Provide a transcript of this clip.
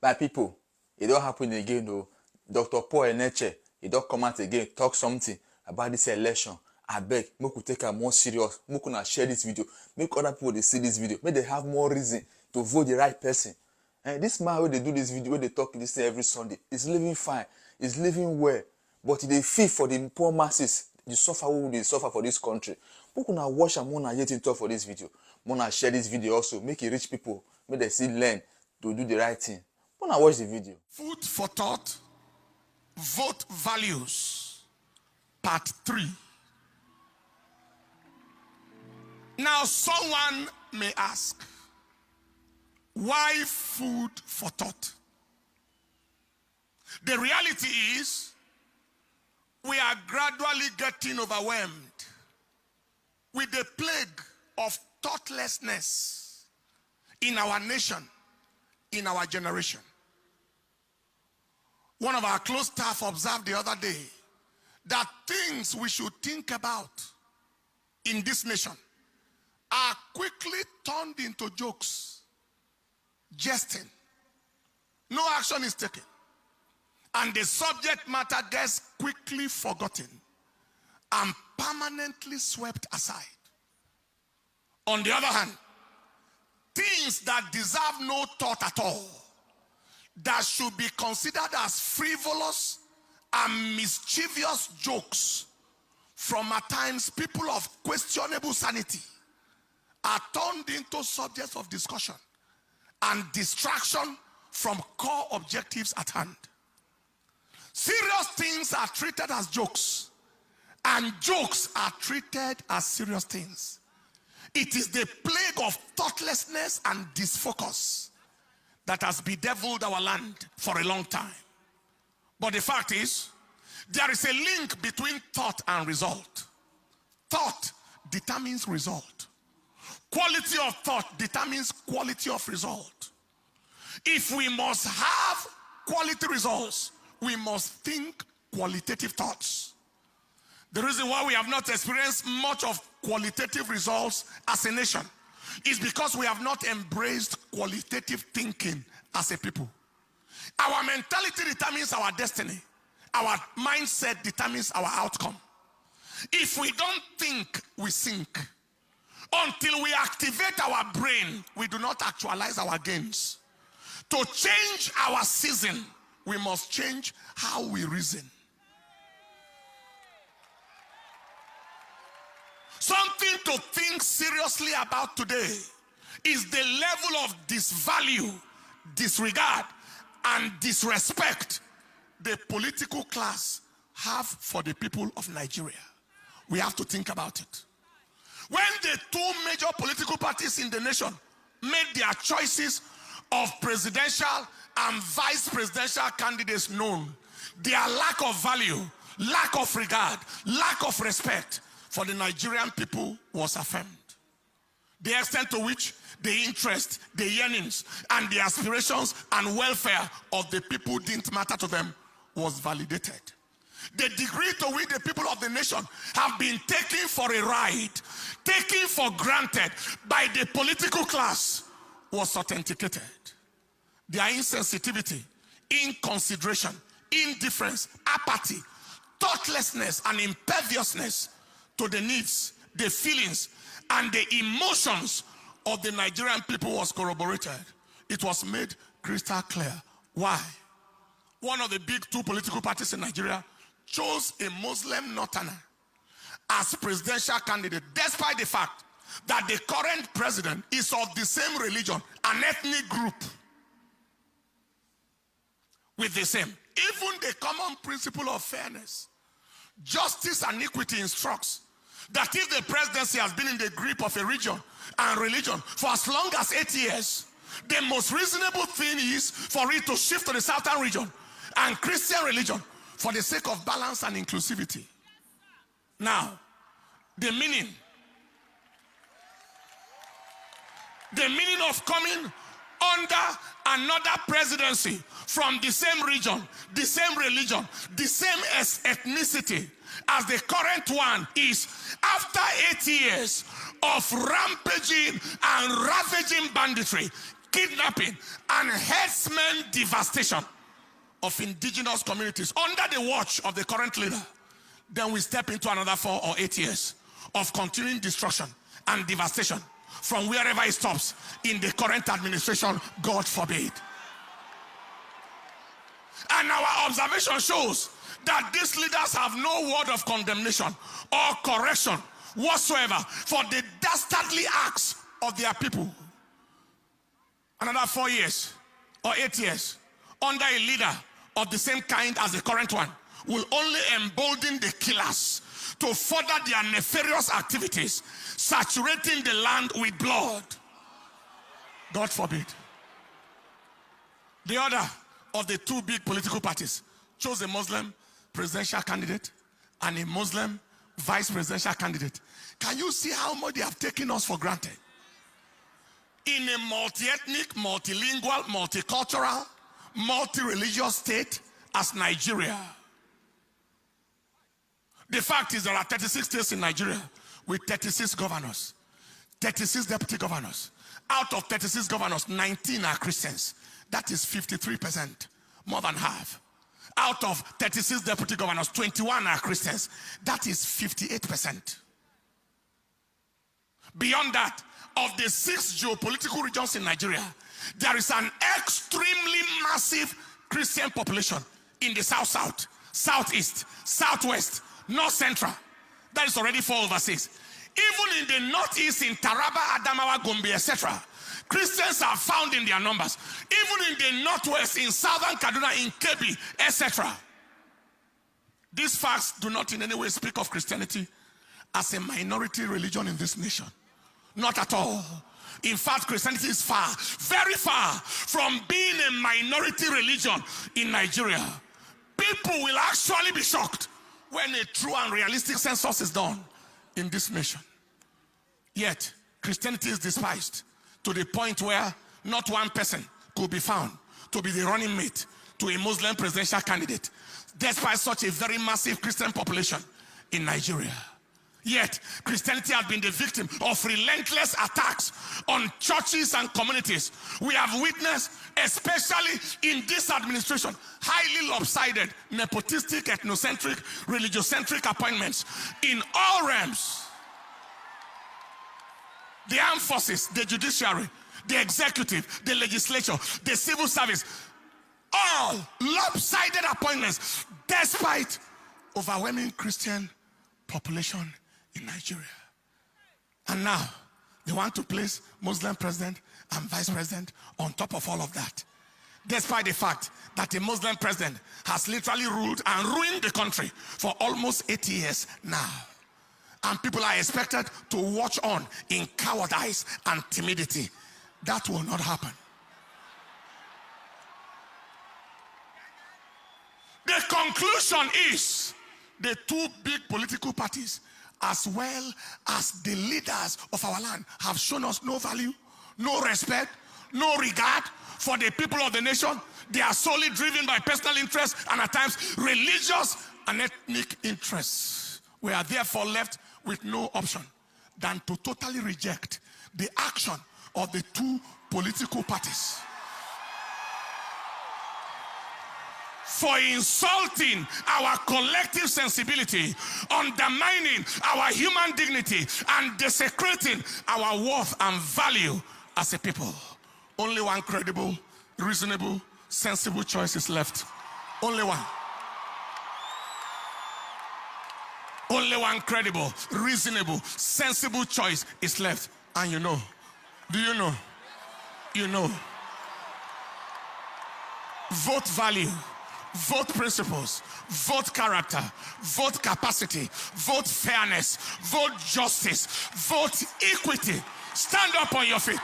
My people, it don't happen again though. Dr. Paul Eneche, he don't come out again, talk something about this election. I beg, make we take am more serious. Make una share this video. Make other people they see this video. Make they have more reason to vote the right person. And this man, when they do this video, when they talk this thing every Sunday, is living fine, is living well. But they feel for the poor masses, the suffer who they suffer for this country. Make una watch and mona yet talk for this video. Mona share this video also. Make it reach people. Make they see learn to do the right thing. Mona watch the video. Food for thought, vote values, part 3. Now someone may ask, why food for thought? The reality is, we are gradually getting overwhelmed with the plague of thoughtlessness in our nation, in our generation. One of our close staff observed the other day that things we should think about in this nation are quickly turned into jokes, jesting. No action is taken. And the subject matter gets quickly forgotten and permanently swept aside. On the other hand, things that deserve no thought at all, that should be considered as frivolous and mischievous jokes from at times people of questionable sanity, are turned into subjects of discussion and distraction from core objectives at hand. Serious things are treated as jokes, and jokes are treated as serious things. It is the plague of thoughtlessness and disfocus that has bedeviled our land for a long time. But the fact is, there is a link between thought and result. Thought determines result. Quality of thought determines quality of result. If we must have quality results, we must think qualitative thoughts. The reason why we have not experienced much of qualitative results as a nation is because we have not embraced qualitative thinking as a people. Our mentality determines our destiny. Our mindset determines our outcome. If we don't think, we sink. Until we activate our brain, we do not actualize our gains. To change our season, we must change how we reason. Something to think seriously about today is the level of disvalue, disregard, and disrespect the political class have for the people of Nigeria. We have to think about it. When the two major political parties in the nation made their choices of presidential and vice presidential candidates known, their lack of value, lack of regard, lack of respect for the Nigerian people was affirmed. The extent to which the interest, the yearnings, and the aspirations and welfare of the people didn't matter to them was validated. The degree to which the people of the nation have been taken for a ride, taken for granted by the political class, was authenticated. Their insensitivity, inconsideration, indifference, apathy, thoughtlessness, and imperviousness to the needs, the feelings, and the emotions of the Nigerian people was corroborated. It was made crystal clear. Why? One of the big two political parties in Nigeria chose a Muslim northerner as presidential candidate, despite the fact that the current president is of the same religion, an ethnic group with the same. Even the common principle of fairness, justice, and equity instructs that if the presidency has been in the grip of a region and religion for as long as 8 years, the most reasonable thing is for it to shift to the southern region and Christian religion for the sake of balance and inclusivity. Now, the meaning of coming under another presidency from the same region, the same religion, the same ethnicity as the current one is, after 8 years of rampaging and ravaging banditry, kidnapping, and herdsmen devastation of indigenous communities under the watch of the current leader, then we step into another 4 or 8 years of continuing destruction and devastation from wherever it stops in the current administration, God forbid. And our observation shows that these leaders have no word of condemnation or correction whatsoever for the dastardly acts of their people. Another 4 years or 8 years under a leader of the same kind as the current one will only embolden the killers to further their nefarious activities, saturating the land with blood. God forbid. The other of the two big political parties chose a Muslim presidential candidate and a Muslim vice presidential candidate. Can you see how much they have taken us for granted? In a multi-ethnic, multilingual, multicultural, multi-religious state as Nigeria. The fact is there are 36 states in Nigeria with 36 governors, 36 deputy governors. Out of 36 governors, 19 are Christians. That is 53%, more than half. Out of 36 deputy governors, 21 are Christians. That is 58%. Beyond that, of the 6 geopolitical regions in Nigeria, there is an extremely massive Christian population in the South-South, Southeast, Southwest, North Central. That is already 4/6. Even in the Northeast, in Taraba, Adamawa, Gombe, etc., Christians are found in their numbers. Even in the Northwest, in Southern Kaduna, in Kebbi, etc. These facts do not in any way speak of Christianity as a minority religion in this nation. Not at all. In fact, Christianity is far, very far from being a minority religion in Nigeria. People will actually be shocked when a true and realistic census is done in this nation. Yet, Christianity is despised to the point where not one person could be found to be the running mate to a Muslim presidential candidate, despite such a very massive Christian population in Nigeria. Yet, Christianity has been the victim of relentless attacks on churches and communities. We have witnessed, especially in this administration, highly lopsided, nepotistic, ethnocentric, religiocentric appointments in all realms. The armed forces, the judiciary, the executive, the legislature, the civil service, all lopsided appointments despite overwhelming Christian population in Nigeria. And now they want to place Muslim president and vice president on top of all of that, despite the fact that a Muslim president has literally ruled and ruined the country for almost 80 years now. And people are expected to watch on in cowardice and timidity. That will not happen. The conclusion is the two big political parties, as well as the leaders of our land, have shown us no value, no respect, no regard for the people of the nation. They are solely driven by personal interests and at times religious and ethnic interests. We are therefore left with no option than to totally reject the action of the two political parties for insulting our collective sensibility, undermining our human dignity, and desecrating our worth and value as a people. Only one credible, reasonable, sensible choice is left. Only one. Only one credible, reasonable, sensible choice is left. And you know, do you know? You know. Vote value, vote principles, vote character, vote capacity, vote fairness, vote justice, vote equity. Stand up on your feet.